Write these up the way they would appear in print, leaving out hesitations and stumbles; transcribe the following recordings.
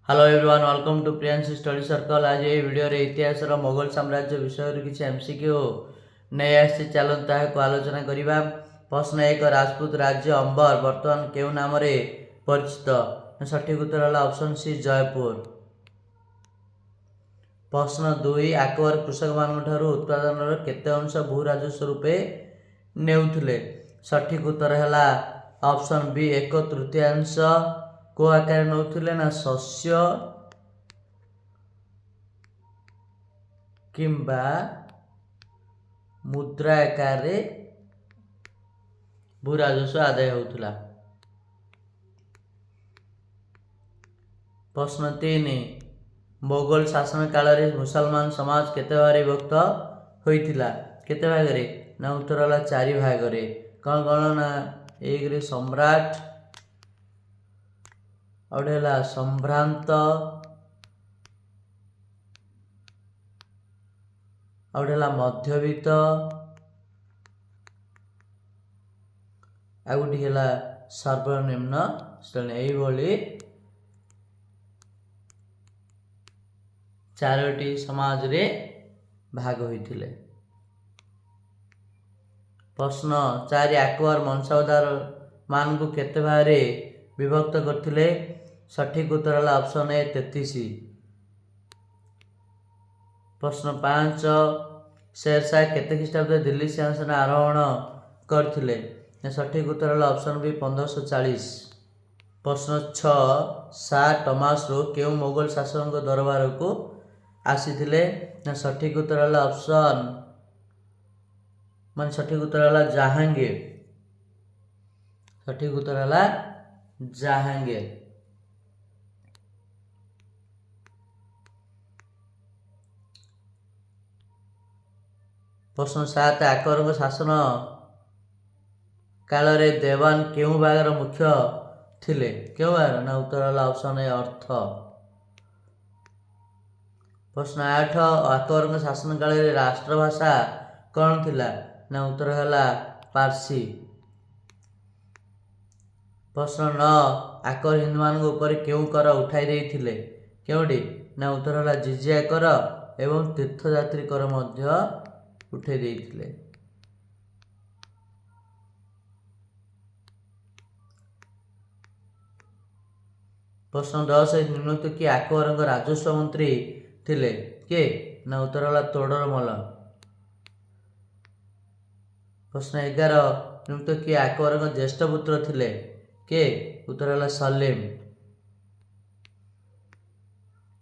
Hello everyone, welcome to Priyansh study circle. आज ये video रे इतिहास मोगल साम्राज्य विषय किसी एमसीक्यू नहीं आसी, चलता है आलोचना करवा। प्रश्न 1, राजपूत राज्य अंबर बर्तमान केउ नाम रे परिचित? सठिक उत्तर है ऑप्शन सी, जयपुर। प्रश्न 2, अकबर कृषक मान उत्पादन केते अंश भू राजस्व रूपे नेउथिले? सठिक उत्तर है ऑप्शन बी, 1/3। को आकार नौथिले ना शस्य किंबा मुद्रा आकार भू राजस्व आदाय होउथिला। प्रश्न 3, मोगल शासन काल रे मुसलमान समाज केते भाग विभक्त होइथिला? केते भाग रे? ना उत्तर होला 4 भाग रे। कौन कौन ना? 1 रे सम्राट, आउडेला संभ्रांत, आउडेला मध्यवित्त, आउडी हेला सर्वनिम्न श्रेणी। एई भली 4टी समाज रे भाग होइथिले। प्रश्न 4, अकबर वंशधर मान को केते भाग रे विभक्त करथिले? सठिक उत्तर है ऑप्शन ए, 33। प्रश्न 5, शेरशाह केते ख्रीष्टाब्द दिल्ली सिंहासन आरोहण करथिले? सठिक उत्तर है ऑप्शन बी, 1540। प्रश्न 6, शाह टमास रो केउ मोगल शासक दरबार को आसीथिले? सठिक उत्तर है ऑप्शन सठिक उत्तर है जहांगीर। सठिक उत्तर है जहांगीर। प्रश्न 7, अकबर शासन काल रे देवान केउ भागर मुख्य थिले? केउ भागर? ना उत्तर है ऑप्शन ए, अर्थ। प्रश्न 8, अकबर शासन काल रे राष्ट्रभाषा कौन थिला? ना उत्तर है पारसी। प्रश्न 9, अकबर हिंदू मान ऊपर केउ कर उठाई देइथिले? केउडी? ना उत्तर है जिजिया कर एवं तीर्थयात्री कर मध्य उठाई देइथिले। प्रश्न 10, निम्नलिखित कि अकबर राजस्व मंत्री थिले? के? ना उत्तर है तोडरमल। प्रश्न 11, निम्नलिखित कि अकबर ज्येष्ठ पुत्र थिले? के? उत्तर है सलीम।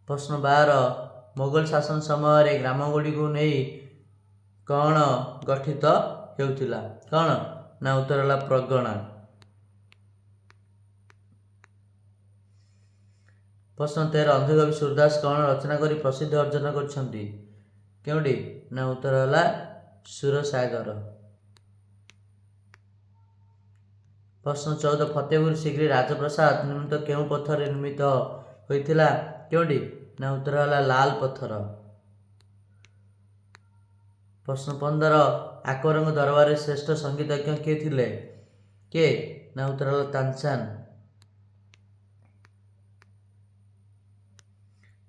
प्रश्न 12, मोगल शासन समय ग्रामगुड़ी को नहीं कौन गठित हेउथिला? कौन? ना उत्तर है प्रगणा। प्रश्न 13, अंधकवि सूरदास कौन रचना करी प्रसिद्ध अर्जन करछंती? केउडी? ना उत्तर है सुरसागर। प्रश्न 14, फतेहपुर सीकरी राजप्रसाद निम्नलिखित केउ पत्थर निर्मित होइथिला? केउडी? ना उत्तर है लाल पत्थर। प्रश्न 15, अकबर दरबार श्रेष्ठ संगीतज्ञ किए थिले? के? ना उत्तर है तानसेन।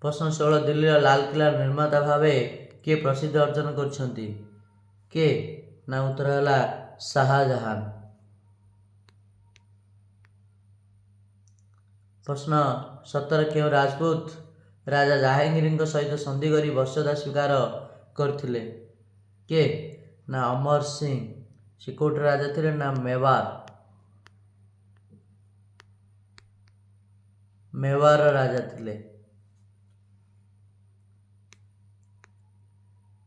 प्रश्न 16, दिल्ली लाल किला निर्माता भावे किए प्रसिद्ध अर्जन करछंती? के? ना उत्तर है शाहजहां। प्रश्न 17, केउ राजपूत राजा जहांगीर सहित संधि करी वश्यता स्वीकार करथिले? के? ना अमर सिंह। से कोट राजा थिले? ना मेवार राजा थिले।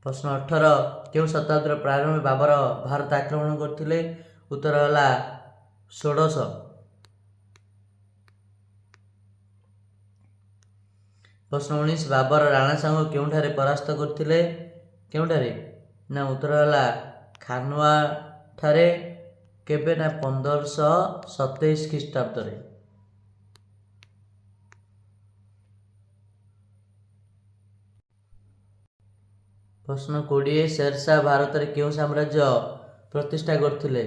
प्रश्न 18, केउ शताब्दी प्रारंभ बाबर भारत आक्रमण करथिले? उत्तर है 16। प्रश्न 19, बाबर राणा सांग केउठारे परास्त करथिले? केउठारे? ना उत्तर है खानवा ठारे। केबे? ना 1527 ख्रीष्टाब्द रे। प्रश्न 20, शेरशाह भारत रे केउ साम्राज्य प्रतिष्ठा करथिले?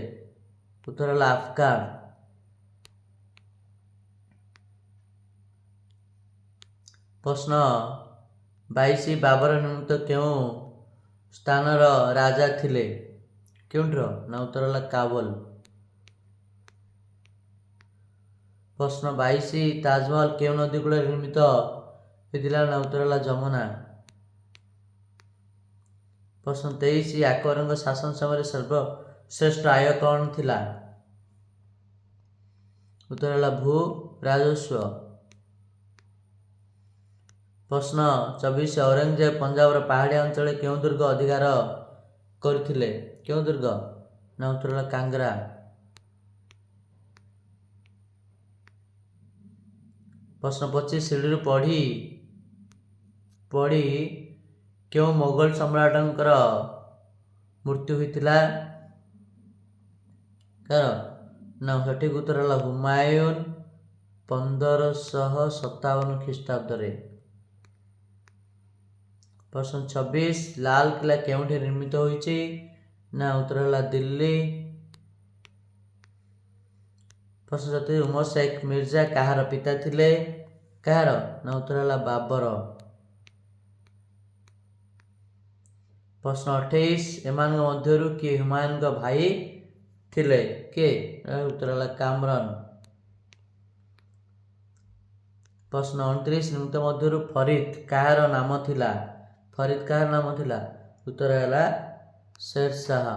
उत्तर है अफगान। प्रश्न 22 बाबर निमित्त क्यों स्थानर राजा थिले क्योंठर ना उत्तर है काबुल। प्रश्न 22 ताजमहल क्यों नदी कूल निर्मित होता ना उत्तर है जमुना। प्रश्न 23 अकबर शासन समय सर्वश्रेष्ठ आय कौन थिला उत्तर है भू राजस्व। प्रश्न 24 औरंगजेब पंजाब पहाड़िया अंचल क्यों दुर्ग अधिकार करथिले क्यों दुर्ग ना उत्तर है कांगरा। प्रश्न 25 सीढ़ी पढ़ी क्यों मोगल सम्राटंकर मृत्यु होता कार ना सठिक उत्तर है हुमायून 1557 ख्रीष्टाब्द। प्रश्न 26 लाल किला क्योंठे निर्मित होइछि ना उत्तर है दिल्ली। प्रश्न 27 उमर शेख मिर्जा कहार पिता थिले कहार ना उत्तर है बाबर। प्रश्न 28 एमान मध्यरु किए हुमायून का भाई थिले के उत्तर है कामरन। प्रश्न 29 निम्न मध्यरु फरीद कहार नाम थिला फरीद कहार नाम थिला उत्तर है शेरशाह।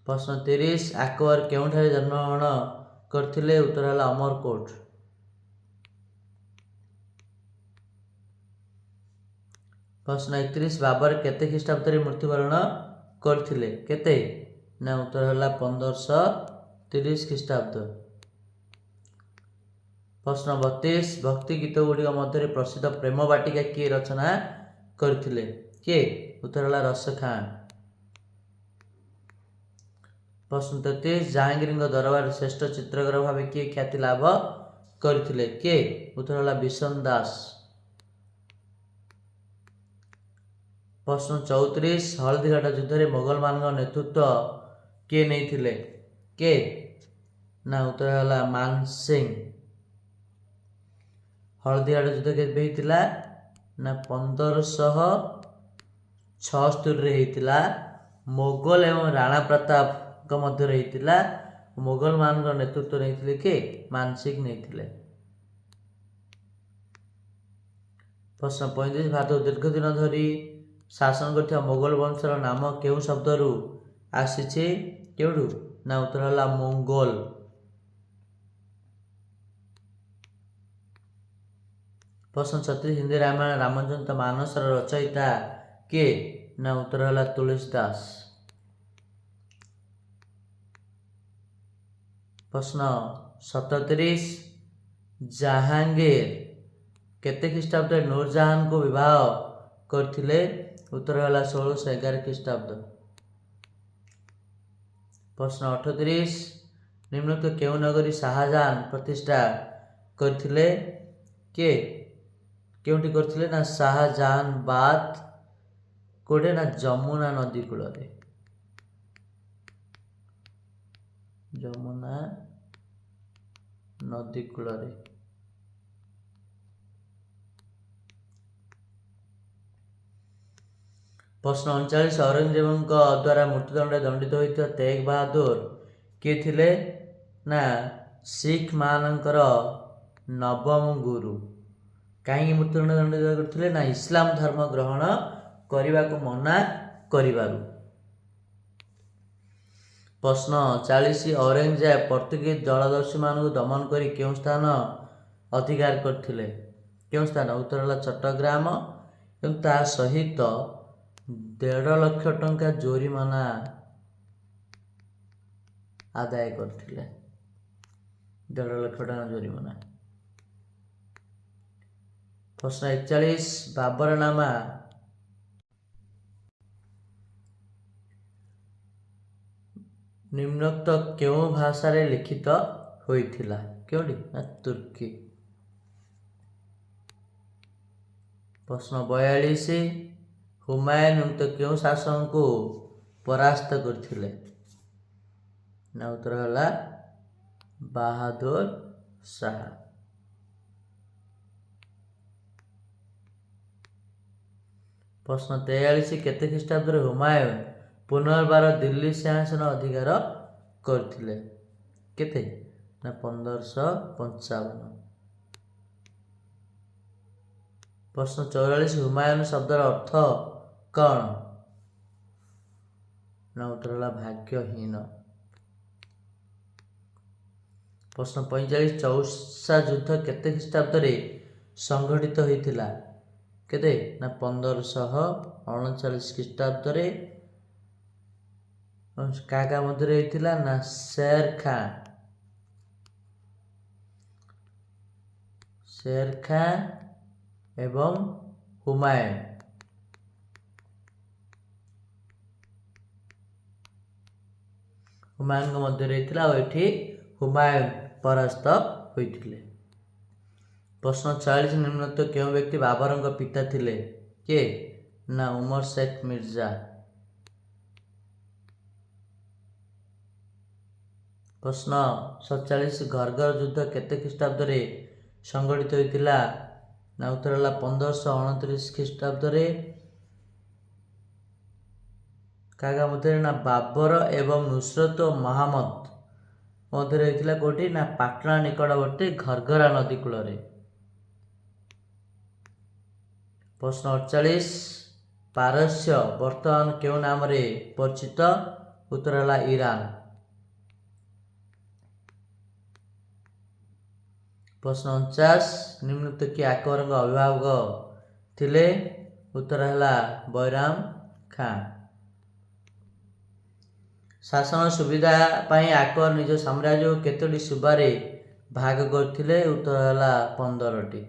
प्रश्न 30 अकबर केउठारे जन्मग्रहण करथिले उत्तर है अमरकोट। प्रश्न 31 बाबर केते ख्रीष्टाब्द मृत्युवरण करथिले केते ना उत्तर है 1530 ख्रीष्टाब्द। प्रश्न 32 भक्ति गीत गुड़िक मध्य प्रसिद्ध प्रेम बाटिका किए रचना करथिले किए उत्तर है रस खां। प्रश्न 33 जहांगीर दरबार श्रेष्ठ चित्रकार भाव किए ख्याति लाभ करथिले किए उत्तर है बिशन दास। प्रश्न 34 हल्दीघाट युद्ध में मोगल मान नेतृत्व किए नहीं थिले के ना उत्तर है मान सिंह। हल्दीघाट युद्ध केबे होइतिला ना 1576 होइतिला मोगल एवं राणा प्रताप मध्य होइतिला। मोगल मान नेतृत्व नहीं थिले के मान सिंह नहीं थिले। प्रश्न 35 भारत दीर्घ दिन धरी शासन करथिबा मोगल वंशर नाम केउ शब्दरू आसीछे केउडू ना उत्तर है मंगोल। प्रश्न 36 हिंदी रामायण रामचरित मानस रचयिता के ना उत्तर है तुलसीदास। प्रश्न 37 जहांगीर केते ख्रीष्टाब्द नूरजहां को विवाह करथिले उत्तर है 1611 ख्रीष्टाब्द। प्रश्न 38 निम्नलिखित केउ नगरी शाहजहां प्रतिष्ठा करथिले के केउठी करथिले ना शाहजहांबाद कोडे ना जमुना नदी कूल रे जमुना नदी कूल रे। प्रश्न 39 औरंगजेब द्वारा मृत्युदंड दंडित होता तेग बहादुर किए थिले ना सिख मानकर नवम गुरु कहीं मृत्युदंड दंडित करथिले ना इस्लाम धर्म ग्रहण करने को मना करिबारु। प्रश्न 40 औरंगजेब पोर्तुगीज जलदस्यु मानक दमन करी क्यों स्थान अधिकार करथिले क्यों स्थान उत्तर है चट्टग्राम एवं ता सहित 1.5 लाख टंका जोरिमाना आदाय करथिले 1.5 लाख टंका जोरिमाना। प्रश्न 41 बाबरनामा निम्नोक्त क्यों भाषा रे लिखित होइथिला क्योंटी ना तुर्की। प्रश्न 42 हुमायून तो क्यों शासन को परास्त करथिले ना उत्तर है बहादुर शाह। प्रश्न 43 केते ख्रीष्टाब्द हुमायूं पुनर्बार दिल्ली सिंहासन अधिकार करथिले केते ना 1555। प्रश्न 44 हुमायूं शब्दर अर्थ कौन ना उत्तर है भाग्यहीन। प्रश्न 45 चौसा युद्ध केते ख्रीष्टाब्द संघटित होइथिला केते ना 1539 ख्रीष्टाब्द काका मध्य होइथिला ना शेर खां एवं हुमायूं। हुमायूं मध्य होइथिला और एठी हुमायूं परास्त होइथिले। प्रश्न 40 निम्नलिखित केउं व्यक्ति बाबरଙ୍କ पिता थिले के ना उमर शेख मिर्जा। प्रश्न 47 घरघर युद्ध केते ख्रीष्टाब्द संघटित होइथिला ना उत्तर है 1529 ख्रीष्टाब्द कागा मध्य ना बाबर एवं नुसरत महमद मध्य होइथिला कोठी ना पाटना निकटवर्ती घरघरा नदी कूल। प्रश्न 48 पारस्य वर्तमान केउं नाम रे परिचित उत्तर है ईरान। प्रश्न 49 निम्नलिखित किए अकबर अभिभावक थिले उत्तर है बैराम खां। शासन सुविधा पाई अकबर निज साम्राज्य केतोटी सुबारे भाग करथिले उत्तर है 15टी।